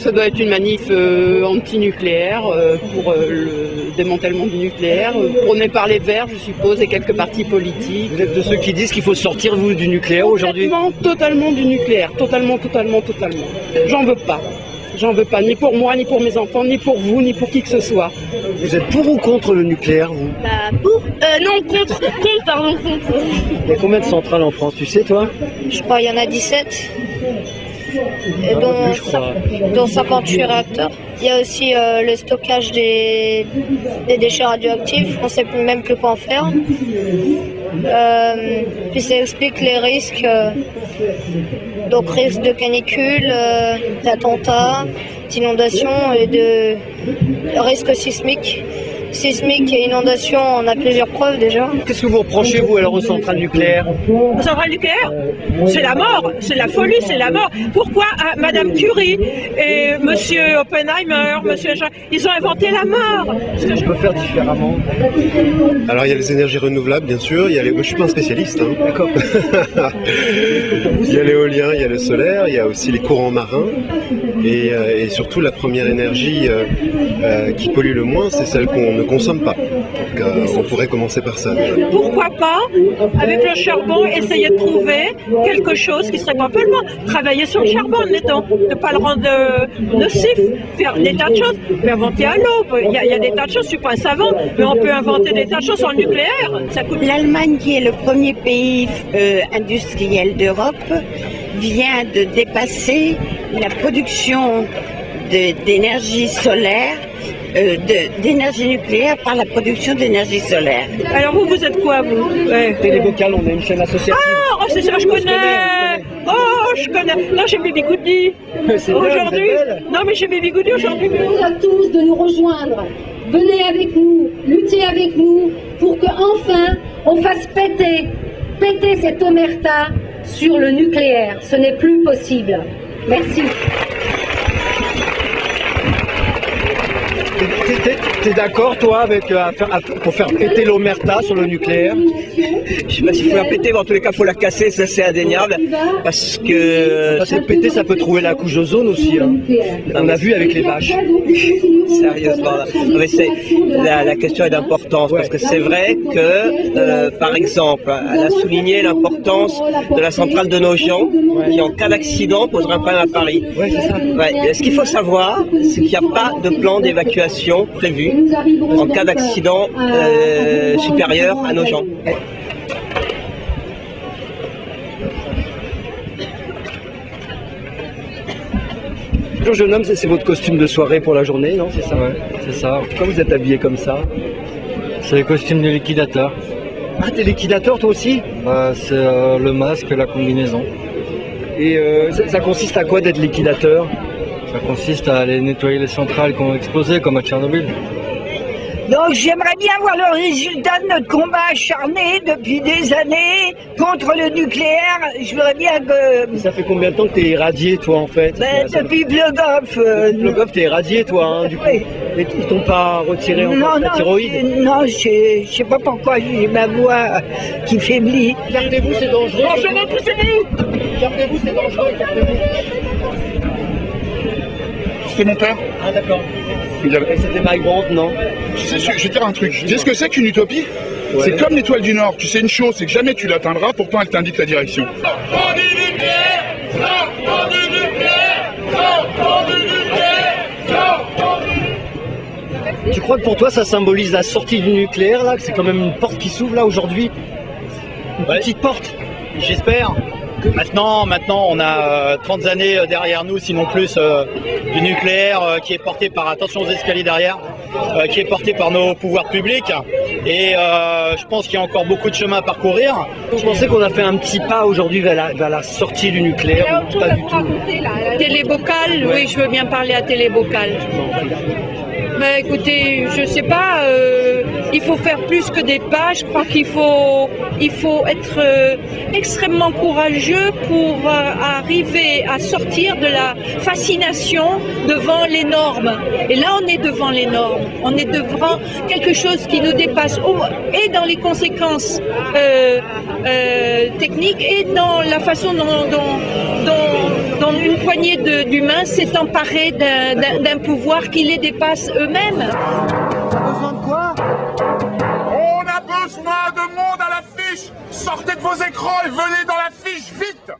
Ça doit être une manif anti-nucléaire pour le démantèlement du nucléaire, prônée par les Verts, je suppose, et quelques partis politiques. Vous êtes de ceux qui disent qu'il faut sortir, vous, du nucléaire aujourd'hui? Totalement du nucléaire, totalement. J'en veux pas. J'en veux pas, ni pour moi, ni pour mes enfants, ni pour vous, ni pour qui que ce soit. Vous êtes pour ou contre le nucléaire, vous? Pour. Non, contre. Contre. Il y a combien de centrales en France, tu sais, toi? Je crois qu'il y en a 17. Et dont 58 réacteurs. Il y a aussi le stockage des déchets radioactifs, on ne sait même plus quoi en faire. Puis ça explique les risques, donc risque de canicule, d'attentats, d'inondations et de risques sismiques. Sismique et inondation, on a plusieurs preuves déjà. Qu'est-ce que vous reprochez, vous, alors aux centrales nucléaires? Aux centrales nucléaires, c'est la mort, c'est la folie, c'est la mort. Pourquoi Madame Curie et Monsieur Oppenheimer, Monsieur H, ils ont inventé la mort? Est-ce que je peux faire différemment? Alors il y a les énergies renouvelables, bien sûr. Il y a je suis pas un spécialiste. Hein. D'accord. Il y a l'éolien, il y a le solaire, il y a aussi les courants marins. Et surtout, la première énergie qui pollue le moins, c'est celle qu'on ne consomme pas. Donc on pourrait commencer par ça déjà. Pourquoi pas, avec le charbon, essayer de trouver quelque chose qui serait complètement travailler sur le charbon, admettons, ne pas le rendre nocif, faire des tas de choses, mais inventer à l'eau. Il y a des tas de choses, je ne suis pas un savant, mais on peut inventer des tas de choses sur le nucléaire. L'Allemagne, qui est le premier pays industriel d'Europe, vient de dépasser la production d'énergie solaire, d'énergie nucléaire par la production d'énergie solaire. Alors vous êtes quoi, vous? Télébocal, on a une chaîne associative. Ah, c'est ça, je connais. Oh, je connais. Non, j'ai Baby Goody. Aujourd'hui. Non, mais j'ai Baby Goody aujourd'hui. À tous de nous rejoindre. Venez avec nous, luttez avec nous pour que enfin on fasse péter cette omerta sur le nucléaire. Ce n'est plus possible. Merci. T'es d'accord, toi, avec pour faire péter l'omerta sur le nucléaire? Je sais pas s'il faut la péter, mais en tous les cas, il faut la casser, ça c'est indéniable. Parce que. Parce que péter, ça peut trouver la couche d'ozone aussi. Hein. On a vu avec les vaches. Sérieusement, mais la question est d'importance, parce que c'est vrai que, par exemple, elle a souligné l'importance de la centrale de Nogent, qui en cas d'accident poserait un problème à Paris. Ouais, c'est ça. Ouais. Ce qu'il faut savoir, c'est qu'il n'y a pas de plan d'évacuation prévu en cas d'accident supérieur à Nogent. Bonjour jeune homme, c'est votre costume de soirée pour la journée, non? C'est ça? Ouais, c'est ça. Pourquoi vous êtes habillé comme ça? C'est le costume de liquidateur. Ah, t'es liquidateur toi aussi? Bah, c'est le masque, la combinaison. Et ça consiste à quoi d'être liquidateur? Ça consiste à aller nettoyer les centrales qui ont explosé, comme à Tchernobyl. Donc j'aimerais bien voir le résultat de notre combat acharné depuis des années contre le nucléaire. Je voudrais bien que... Ça fait combien de temps que t'es irradié, toi, en fait? Depuis Plogoff. Plogoff, t'es irradié, toi, hein, du coup. Oui. Mais ils t'ont pas retiré encore la thyroïde? Non, je sais pas pourquoi j'ai ma voix qui faiblit. Gardez-vous, c'est dangereux. Gardez-vous, c'est dangereux. C'était mon père. Ah, d'accord. C'était Mike Brandt, non? Tu sais, je vais te dire un truc. Tu sais ce que c'est qu'une utopie? Ouais. C'est comme l'étoile du Nord. Tu sais une chose, c'est que jamais tu l'atteindras, pourtant elle t'indique la direction. Tu crois que pour toi ça symbolise la sortie du nucléaire, là? Que c'est quand même une porte qui s'ouvre là aujourd'hui? Une petite porte? J'espère. Maintenant, on a 30 années derrière nous, sinon plus, du nucléaire qui est porté par, attention aux escaliers derrière, qui est porté par nos pouvoirs publics. Et je pense qu'il y a encore beaucoup de chemin à parcourir. Vous pensez qu'on a fait un petit pas aujourd'hui vers la sortie du nucléaire? Ou pas du tout? Télébocal, oui, je veux bien parler à Télébocal. Mais écoutez, je sais pas, il faut faire plus que des pas. Je crois qu'il faut être extrêmement courageux pour arriver à sortir de la fascination devant les normes. Et là, on est devant les normes. On est devant quelque chose qui nous dépasse, et dans les conséquences techniques, et dans la façon dont une poignée d'humains s'est emparée d'un pouvoir qui les dépasse eux-mêmes. Besoin de quoi? On a besoin de monde à l'affiche. Sortez de vos écrans et venez dans l'affiche, vite.